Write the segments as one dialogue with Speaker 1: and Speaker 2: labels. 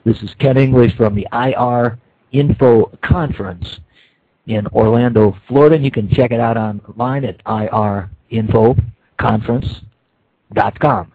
Speaker 1: This is Ken English from the IR Info Conference in Orlando, Florida. And you can check it out online at irinfoconference.com.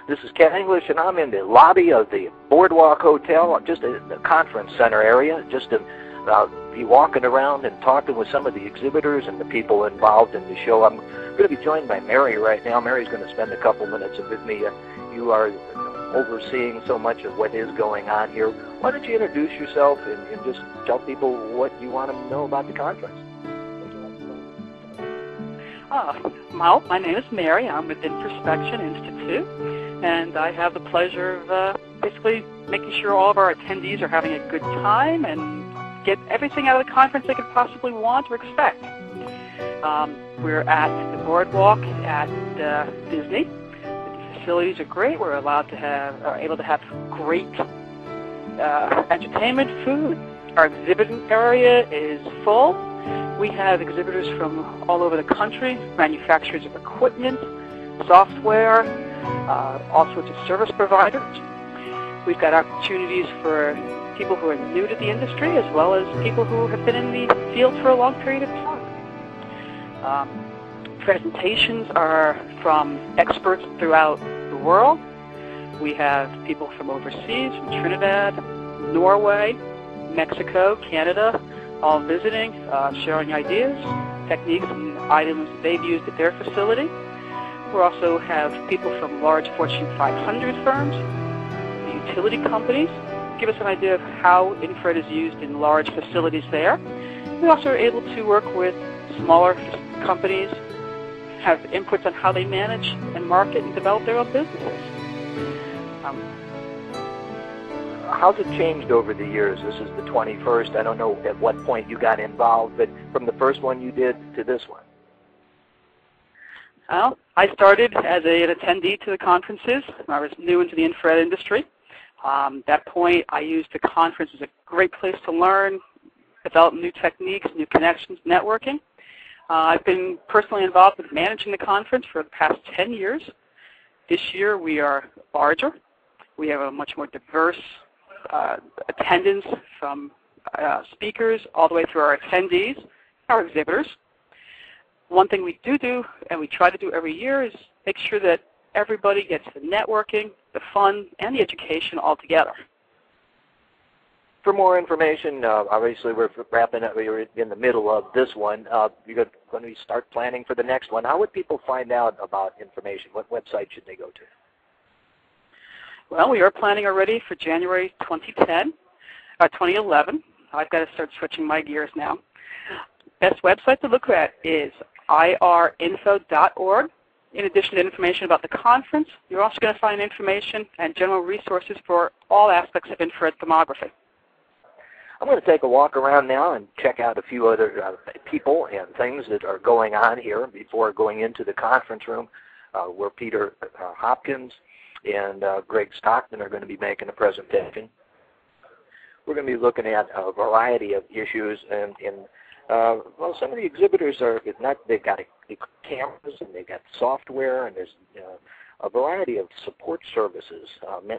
Speaker 1: This is Ken English, and I'm in the lobby of the Boardwalk Hotel, just in the conference center area, just to be walking around and talking with some of the exhibitors and the people involved in the show. I'm going to be joined by Mary right now. Mary's going to spend a couple minutes with me. You are overseeing so much of what is going on here. Why don't you introduce yourself and just tell people what you want them to know about the conference?
Speaker 2: Well, my name is Mary. I'm with Introspection Institute, and I have the pleasure of basically making sure all of our attendees are having a good time and get everything out of the conference they could possibly want or expect. We're at the Boardwalk at Disney. The facilities are great. We're able to have great entertainment, food. Our exhibiting area is full. We have exhibitors from all over the country, manufacturers of equipment, software, all sorts of service providers. We've got opportunities for people who are new to the industry as well as people who have been in the field for a long period of time. Presentations are from experts throughout the world. We have people from overseas, from Trinidad, Norway, Mexico, Canada, all visiting, sharing ideas, techniques, and items they've used at their facility. We also have people from large Fortune 500 firms, the utility companies, give us an idea of how infrared is used in large facilities there. We also are able to work with smaller companies, have inputs on how they manage and market and develop their own businesses.
Speaker 1: How's it changed over the years? This is the 21st. I don't know at what point you got involved, but from the first one you did to this one.
Speaker 2: Well, I started as an attendee to the conferences. I was new into the infrared industry. At that point, I used the conference as a great place to learn, develop new techniques, new connections, networking. I've been personally involved with managing the conference for the past 10 years. This year, we are larger. We have a much more diverse attendance from speakers all the way through our attendees, our exhibitors. One thing we do, and we try to do every year, is make sure that everybody gets the networking, the fun, and the education all together.
Speaker 1: For more information, obviously we're wrapping up. We're in the middle of this one. You're going to start planning for the next one. How would people find out about information? What website should they go to?
Speaker 2: Well, we are planning already for January 2011. I've got to start switching my gears now. Best website to look at is irinfo.org. In addition to information about the conference, you're also going to find information and general resources for all aspects of infrared thermography.
Speaker 1: I'm going to take a walk around now and check out a few other people and things that are going on here before going into the conference room where Peter Hopkins and Greg Stockton are going to be making a presentation. We're going to be looking at a variety of issues, and well, some of the exhibitors they've got cameras and they've got software, and there's a variety of support services,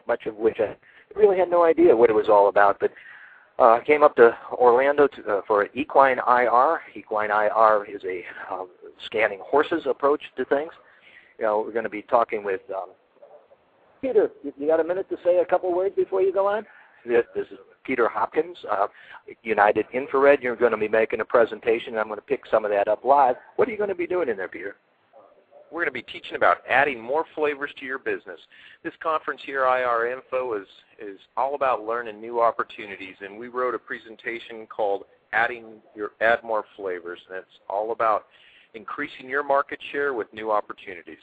Speaker 1: much of which I really had no idea what it was all about. But I came up to Orlando for Equine IR. Equine IR is a scanning horses approach to things. We're going to be talking with Peter. You got a minute to say a couple words before you go on? This is Peter Hopkins, United Infrared. You're going to be making a presentation, and I'm going to pick some of that up live. What are you going to be doing in there, Peter?
Speaker 3: We're going to be teaching about adding more flavors to your business. This conference here, IR Info, is all about learning new opportunities, and we wrote a presentation called Add More Flavors, and it's all about increasing your market share with new opportunities.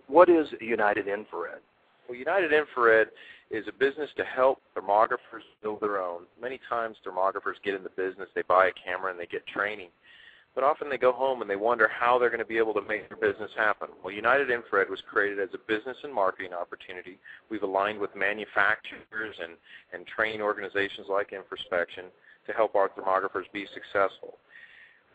Speaker 1: What is United Infrared?
Speaker 3: Well, United Infrared is a business to help thermographers build their own. Many times thermographers get in the business, they buy a camera and they get training. but often they go home and they wonder how they're going to be able to make their business happen. Well, United Infrared was created as a business and marketing opportunity. We've aligned with manufacturers and training organizations like Infraspection to help our thermographers be successful.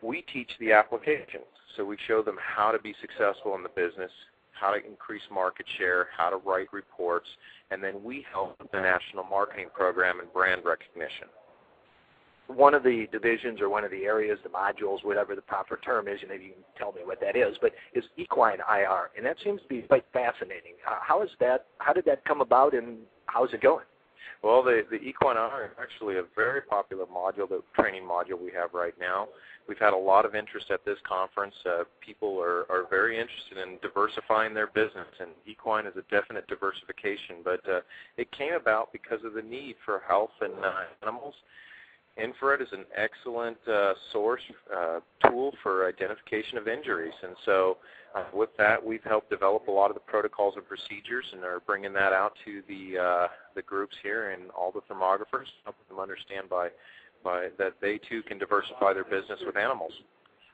Speaker 3: We teach the applications, so we show them how to be successful in the business, how to increase market share, how to write reports, and then we help with the national marketing program and brand recognition.
Speaker 1: One of the divisions or one of the areas, the modules, whatever the proper term is, maybe you can tell me what that is, but is equine IR, and that seems to be quite fascinating. How did that come about, and how's it going?
Speaker 3: Well, the equine IR is actually a very popular module, the training module we have right now. We've had a lot of interest at this conference. People are very interested in diversifying their business, and equine is a definite diversification, but it came about because of the need for health in animals. Infrared is an excellent source tool for identification of injuries, and so with that, we've helped develop a lot of the protocols and procedures, and are bringing that out to the groups here and all the thermographers, helping them understand by that they too can diversify their business with animals.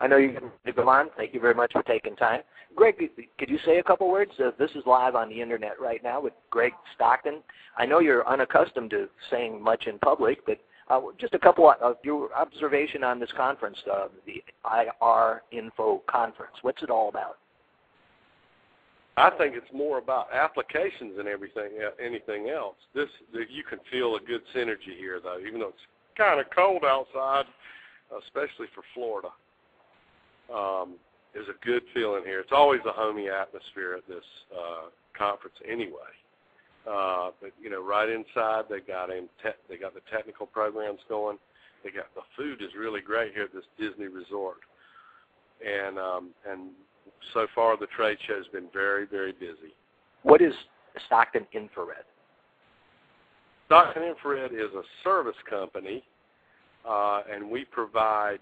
Speaker 1: I know you're going to go on. Thank you very much for taking time. Greg, could you say a couple words? This is live on the internet right now with Greg Stockton. I know you're unaccustomed to saying much in public, but just a couple of your observation on this conference, the IR Info Conference. What's it all about?
Speaker 4: I think it's more about applications than anything else. You can feel a good synergy here, though, even though it's kind of cold outside, especially for Florida. There's a good feeling here. It's always a homey atmosphere at this conference anyway. But right inside they got the technical programs going. The food is really great here at this Disney resort, and so far the trade show has been very, very busy.
Speaker 1: What is Stockton Infrared?
Speaker 4: Stockton Infrared is a service company, and we provide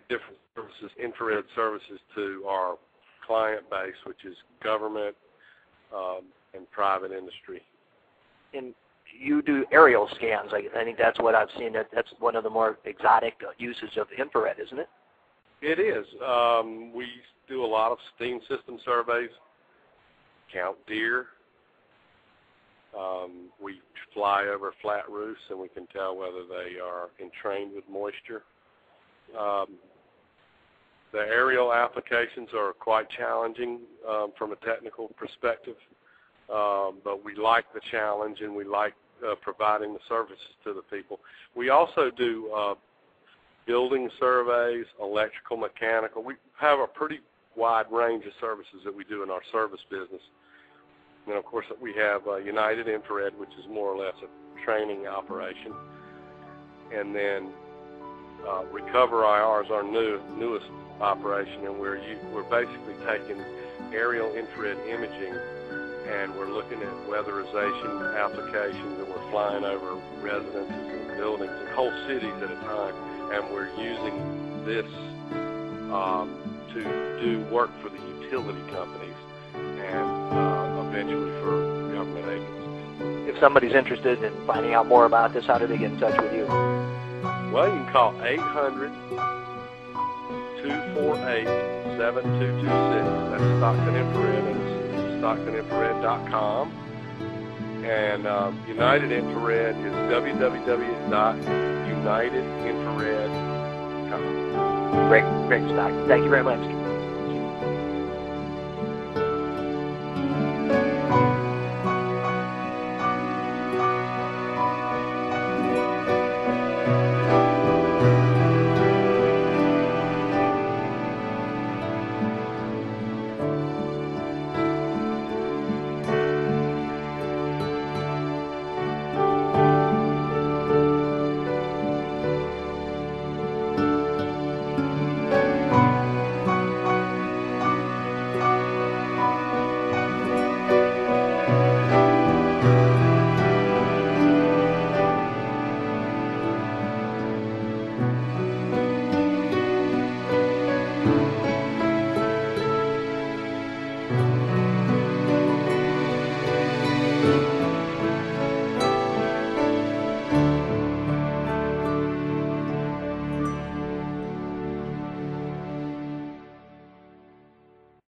Speaker 4: different services, infrared services, to our client base, which is government and private industry.
Speaker 1: And you do aerial scans. I think that's what I've seen. That's one of the more exotic uses of infrared, isn't it?
Speaker 4: It is. We do a lot of steam system surveys, count deer. We fly over flat roofs, and we can tell whether they are entrained with moisture. The aerial applications are quite challenging from a technical perspective, but we like the challenge, and we like providing the services to the people. We also do building surveys, electrical, mechanical. We have a pretty wide range of services that we do in our service business. And, of course, we have United Infrared, which is more or less a training operation. And then Recover IR is our newest operation, and we're basically taking aerial infrared imaging, and we're looking at weatherization applications, and we're flying over residences and buildings and whole cities at a time, and we're using this to do work for the utility companies and eventually for government agencies.
Speaker 1: If somebody's interested in finding out more about this, how do they get in touch with you?
Speaker 4: Well, you can call 800-248-7226. That's Stockton Infrared, and it's StocktonInfrared.com. And United Infrared is www.unitedinfrared.com.
Speaker 1: Great, Stockton. Thank you very much.